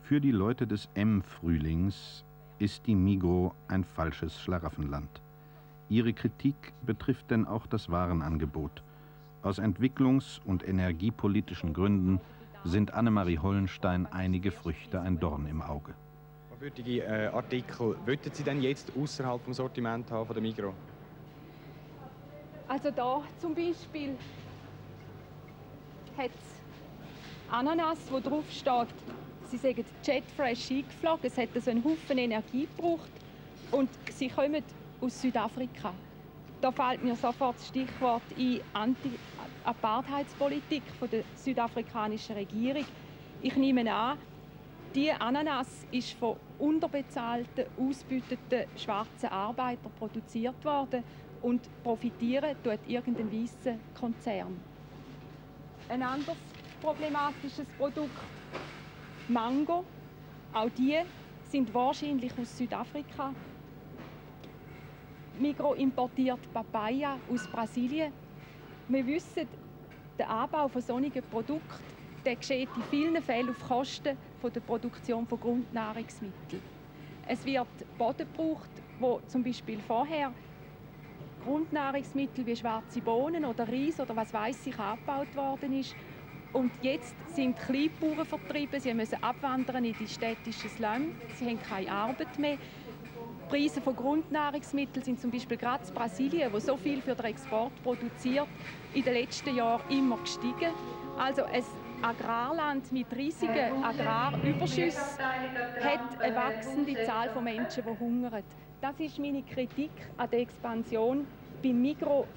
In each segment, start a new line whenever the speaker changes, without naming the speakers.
Für die Leute des M-Frühlings ist die Migros ein falsches Schlaraffenland. Ihre Kritik betrifft denn auch das Warenangebot. Aus entwicklungs- und energiepolitischen Gründen sind Annemarie Hollenstein einige Früchte ein Dorn im Auge.
Welche Artikel wollten Sie denn jetzt außerhalb vom Sortiment haben von der Migros?
Also da zum Beispiel hat es Ananas, wo drauf steht, sie sagen Jetfresh eingeflogen. Es hat so einen Haufen Energie gebraucht und sie kommen aus Südafrika. Da fällt mir sofort das Stichwort ein Anti-Apartheidspolitik der südafrikanischen Regierung. Ich nehme an, die Ananas ist von unterbezahlten, ausbeuteten schwarzen Arbeitern produziert worden und profitieren tut irgendein weißer Konzern. Ein anderes problematisches Produkt, Mango. Auch die sind wahrscheinlich aus Südafrika. Migros importiert Papaya aus Brasilien. Wir wissen, der Anbau von solchen Produkten geschieht in vielen Fällen auf Kosten der Produktion von Grundnahrungsmitteln. Es wird Boden gebraucht, wo zum Beispiel vorher Grundnahrungsmittel wie schwarze Bohnen oder Reis oder was weiß ich angebaut worden ist. Und jetzt sind Kleinbauern vertrieben, sie müssen abwandern in die städtischen Slums, sie haben keine Arbeit mehr. Die Preise von Grundnahrungsmitteln sind zum Beispiel gerade in Brasilien, wo so viel für den Export produziert, in den letzten Jahren immer gestiegen. Also ein Agrarland mit riesigen Agrarüberschüssen hat eine wachsende Zahl von Menschen, die hungern. Das ist meine Kritik an der Expansion beim Migros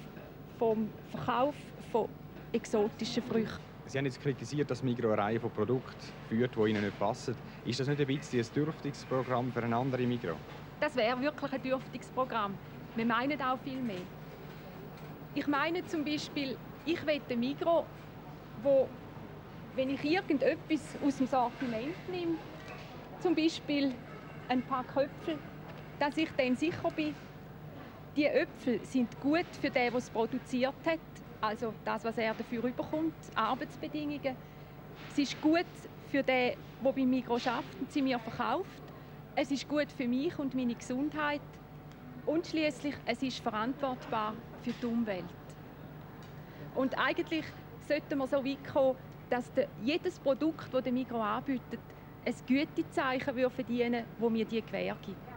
vom Verkauf von exotischen Früchten.
Sie haben jetzt kritisiert, dass Migros eine Reihe von Produkten führt, die Ihnen nicht passen. Ist das nicht ein bisschen ein Dürftungsprogramm für eine andere Migros?
Das wäre wirklich ein Dürftungsprogramm. Wir meinen auch viel mehr. Ich meine zum Beispiel, ich will ein Migros, wo, wenn ich irgendetwas aus dem Sortiment nehme, zum Beispiel ein paar Äpfel, dass ich dann sicher bin, die Äpfel sind gut für den, der es produziert hat, also das, was er dafür bekommt, Arbeitsbedingungen. Es ist gut für den, der bei Migros arbeitet und sie mir verkauft. Es ist gut für mich und meine Gesundheit. Und schließlich, es ist verantwortbar für die Umwelt. Und eigentlich sollten wir so weit kommen, dass jedes Produkt, das der Migros anbietet, ein Gütezeichen verdienen würde, das mir die Gewähr gibt.